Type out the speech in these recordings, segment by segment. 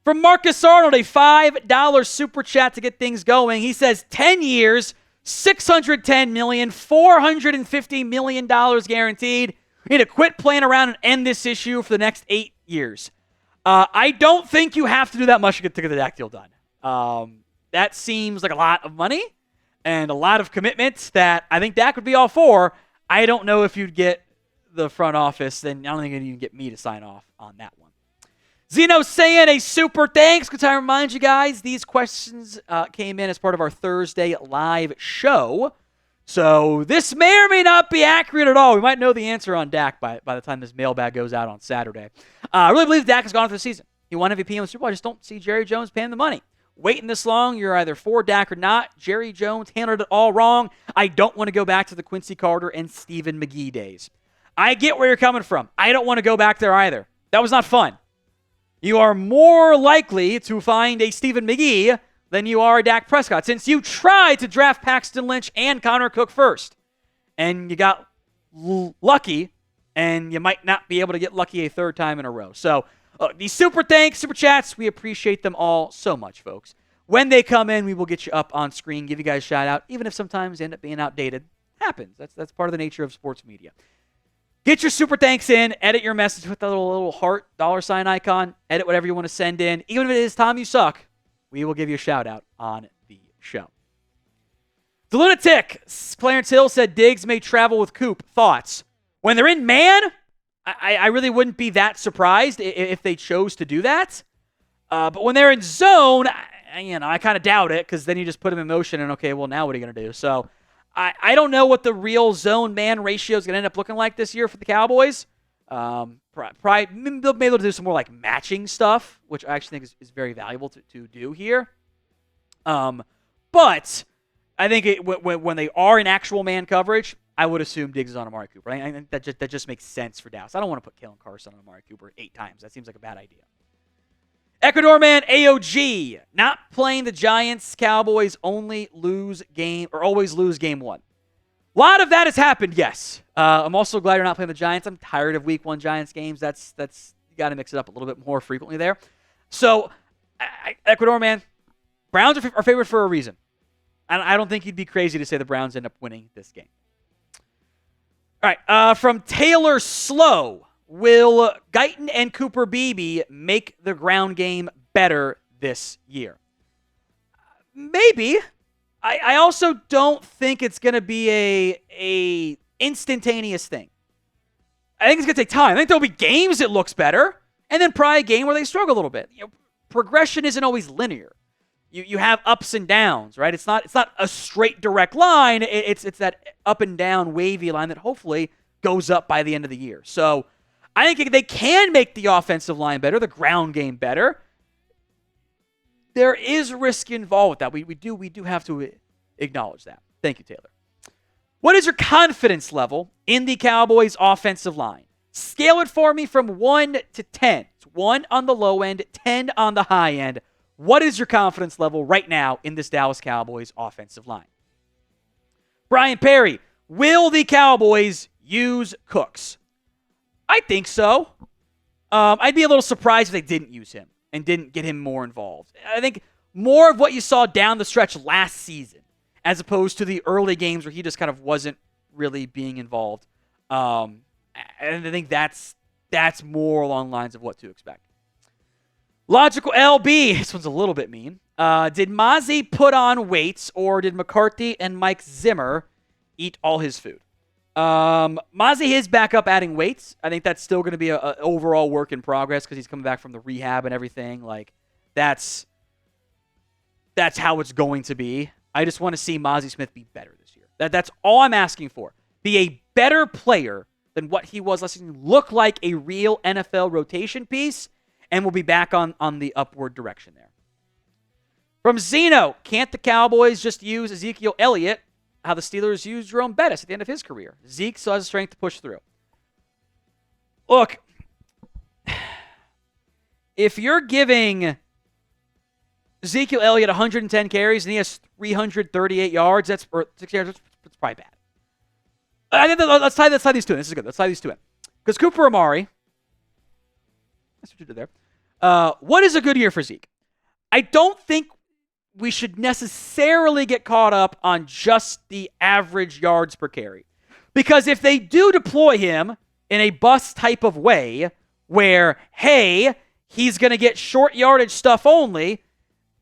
From Marcus Arnold, a $5 super chat to get things going. He says 10 years, $610 million, $450 million guaranteed. We need to quit playing around and end this issue for the next 8 years. I don't think you have to do that much to get the Dak deal done. That seems like a lot of money and a lot of commitments that I think Dak would be all for. I don't know if you'd get the front office, and I don't think you'd even get me to sign off on that one. Zeno saying a super thanks. Good time to remind you guys, these questions came in as part of our Thursday live show. So this may or may not be accurate at all. We might know the answer on Dak by the time this mailbag goes out on Saturday. I really believe Dak has gone for the season. He won MVP in the Super Bowl. I just don't see Jerry Jones paying the money. Waiting this long, you're either for Dak or not. Jerry Jones handled it all wrong. I don't want to go back to the Quincy Carter and Stephen McGee days. I get where you're coming from. I don't want to go back there either. That was not fun. You are more likely to find a Stephen McGee than you are a Dak Prescott, since you tried to draft Paxton Lynch and Connor Cook first. And you got lucky, and you might not be able to get lucky a third time in a row. So these super thanks, super chats, we appreciate them all so much, folks. When they come in, we will get you up on screen, give you guys a shout out, even if sometimes they end up being outdated. Happens. That's part of the nature of sports media. Get your super thanks in, edit your message with the little heart, $sign icon, edit whatever you want to send in. Even if it is Tom, you suck, we will give you a shout out on the show. The Lunatic, Clarence Hill said Diggs may travel with Coop. Thoughts? When they're in man, I really wouldn't be that surprised if they chose to do that. But when they're in zone, I kind of doubt it, because then you just put them in motion and, okay, well, now what are you going to do? So I don't know what the real zone-man ratio is going to end up looking like this year for the Cowboys. Probably they'll be able to do some more like matching stuff, which I actually think is very valuable to do here. But I think when they are in actual man coverage, I would assume Diggs is on Amari Cooper. I think that just makes sense for Dallas. I don't want to put Kalen Carson on Amari Cooper 8 times. That seems like a bad idea. Ecuador man AOG, not playing the Giants. Cowboys always lose game 1. A lot of that has happened, yes. I'm also glad you're not playing the Giants. I'm tired of week 1 Giants games. That's you got to mix it up a little bit more frequently there. So, Ecuador man, Browns are favored for a reason. And I don't think you'd be crazy to say the Browns end up winning this game. All right, from Taylor Slow. Will Guyton and Cooper Beebe make the ground game better this year? Maybe. I also don't think it's going to be a instantaneous thing. I think it's going to take time. I think there'll be games it looks better, and then probably a game where they struggle a little bit. Progression isn't always linear. You have ups and downs, right? It's not a straight direct line. It's that up and down wavy line that hopefully goes up by the end of the year. So I think they can make the offensive line better, the ground game better. There is risk involved with that. We do have to acknowledge that. Thank you, Taylor. What is your confidence level in the Cowboys' offensive line? Scale it for me from 1 to 10. It's 1 on the low end, 10 on the high end. What is your confidence level right now in this Dallas Cowboys offensive line? Brian Perry, will the Cowboys use Cooks? I think so. I'd be a little surprised if they didn't use him and didn't get him more involved. I think more of what you saw down the stretch last season as opposed to the early games where he just kind of wasn't really being involved. And I think that's more along the lines of what to expect. Logical LB, this one's a little bit mean. Did Mazi put on weights, or did McCarthy and Mike Zimmer eat all his food? Mazi is back up adding weights. I think that's still going to be an overall work in progress because he's coming back from the rehab and everything. Like, that's how it's going to be. I just want to see Mazi Smith be better this year. That's all I'm asking for. Be a better player than what he was last season. Look like a real NFL rotation piece, and we'll be back on the upward direction there. From Zeno, can't the Cowboys just use Ezekiel Elliott how the Steelers used Jerome Bettis at the end of his career? Zeke still has the strength to push through. Look, if you're giving Ezekiel Elliott 110 carries and he has 338 yards, that's 6 yards, that's probably bad. I think let's tie these two in. This is good. Let's tie these two in. Because Cooper Amari, that's what you did there. What is a good year for Zeke? I don't think we should necessarily get caught up on just the average yards per carry. Because if they do deploy him in a bust type of way where, hey, he's going to get short yardage stuff only,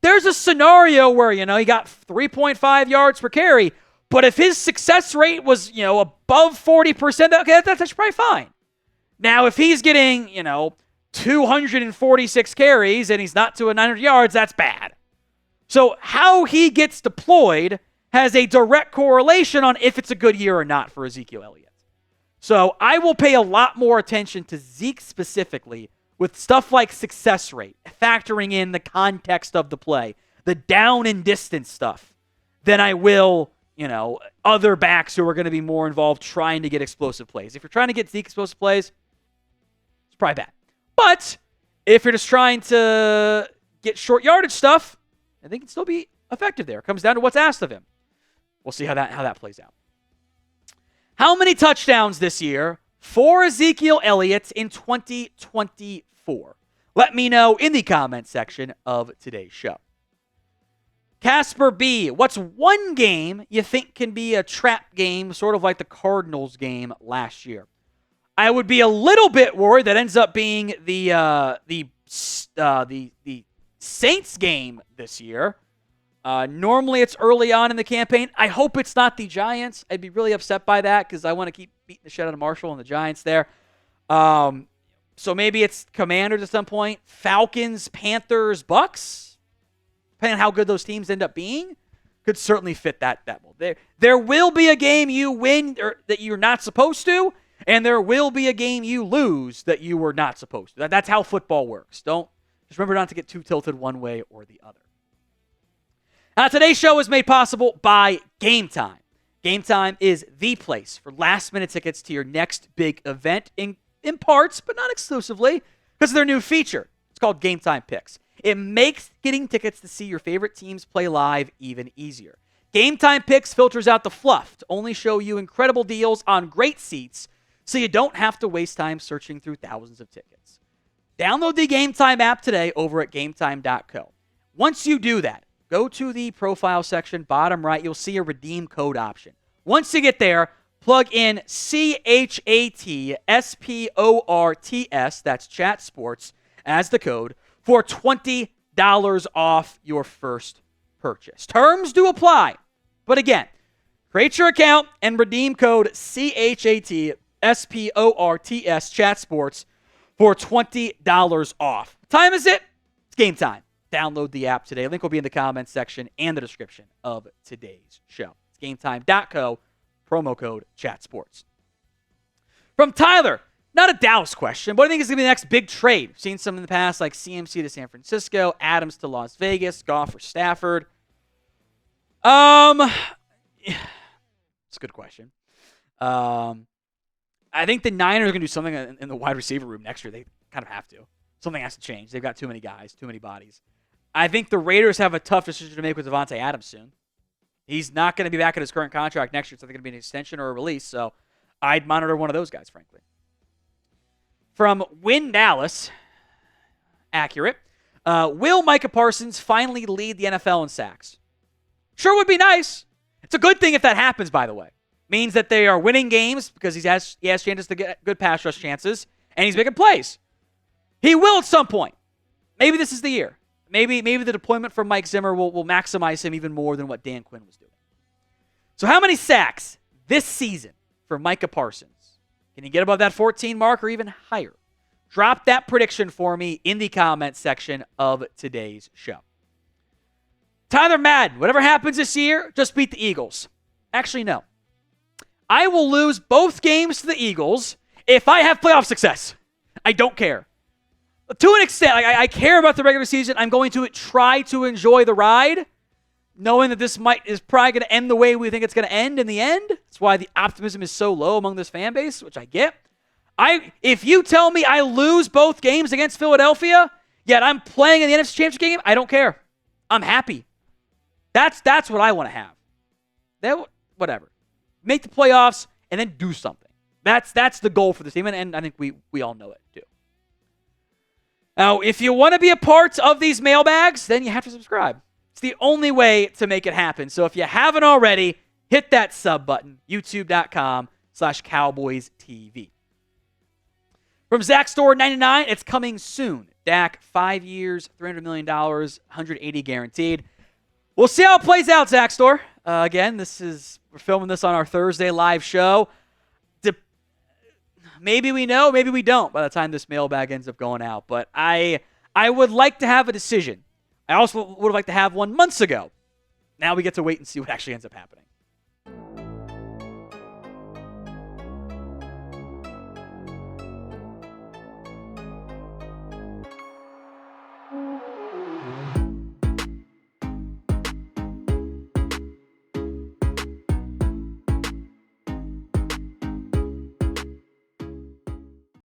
there's a scenario where, he got 3.5 yards per carry, but if his success rate was, above 40%, okay, that's probably fine. Now, if he's getting, 246 carries and he's not to 900 yards, that's bad. So how he gets deployed has a direct correlation on if it's a good year or not for Ezekiel Elliott. So I will pay a lot more attention to Zeke specifically with stuff like success rate, factoring in the context of the play, the down and distance stuff, than I will, other backs who are going to be more involved trying to get explosive plays. If you're trying to get Zeke explosive plays, it's probably bad. But if you're just trying to get short yardage stuff, I think it can still be effective there. It comes down to what's asked of him. We'll see how that plays out. How many touchdowns this year for Ezekiel Elliott in 2024? Let me know in the comment section of today's show. Casper B, what's one game you think can be a trap game, sort of like the Cardinals game last year? I would be a little bit worried that ends up being the Saints game this year. Normally it's early on in the campaign. I hope it's not the Giants. I'd be really upset by that because I want to keep beating the shit out of Marshall and the Giants there. So maybe it's Commanders at some point. Falcons, Panthers, Bucks. Depending on how good those teams end up being, could certainly fit that mold. There will be a game you win or that you're not supposed to, and there will be a game you lose that you were not supposed to. That's how football works. Just remember not to get too tilted one way or the other. Today's show is made possible by Game Time. Game Time is the place for last-minute tickets to your next big event in parts, but not exclusively, because of their new feature. It's called Game Time Picks. It makes getting tickets to see your favorite teams play live even easier. Game Time Picks filters out the fluff to only show you incredible deals on great seats, so you don't have to waste time searching through thousands of tickets. Download the Game Time app today over at gametime.co. Once you do that, go to the profile section, bottom right, you'll see a redeem code option. Once you get there, plug in CHATSPORTS, that's Chat Sports, as the code for $20 off your first purchase. Terms do apply. But again, create your account and redeem code CHATSPORTS, Chat Sports, for $20 off. What time is it? It's game time. Download the app today. Link will be in the comments section and the description of today's show. It's gametime.co, promo code ChatSports. From Tyler, not a Dallas question, but I think it's going to be the next big trade. We've seen some in the past, like CMC to San Francisco, Adams to Las Vegas, Goff for Stafford. It's a good question. I think the Niners are going to do something in the wide receiver room next year. They kind of have to. Something has to change. They've got too many guys, too many bodies. I think the Raiders have a tough decision to make with Devontae Adams soon. He's not going to be back at his current contract next year. It's either going to be an extension or a release, so I'd monitor one of those guys, frankly. From Win Dallas, accurate. Will Micah Parsons finally lead the NFL in sacks? Sure would be nice. It's a good thing if that happens, by the way. Means that they are winning games because he has chances to get good pass rush chances, and he's making plays. He will at some point. Maybe this is the year. Maybe the deployment from Mike Zimmer will maximize him even more than what Dan Quinn was doing. So how many sacks this season for Micah Parsons? Can he get above that 14 mark or even higher? Drop that prediction for me in the comments section of today's show. Tyler Madden, whatever happens this year, just beat the Eagles. Actually, no. I will lose both games to the Eagles if I have playoff success. I don't care. To an extent, I care about the regular season. I'm going to try to enjoy the ride, knowing that this is probably going to end the way we think it's going to end in the end. That's why the optimism is so low among this fan base, which I get. If you tell me I lose both games against Philadelphia, yet I'm playing in the NFC Championship game, I don't care. I'm happy. That's what I want to have. Whatever. Make the playoffs and then do something. That's the goal for this team, and I think we all know it too. Now, if you want to be a part of these mailbags, then you have to subscribe. It's the only way to make it happen. So if you haven't already, hit that sub button, youtube.com/CowboysTV. From Zach Store 99, it's coming soon. Dak, 5 years, $300 million, $180 guaranteed. We'll see how it plays out, Zach Store. Again, we're filming this on our Thursday live show. Maybe we know, maybe we don't by the time this mailbag ends up going out. But I would like to have a decision. I also would have liked to have one months ago. Now we get to wait and see what actually ends up happening.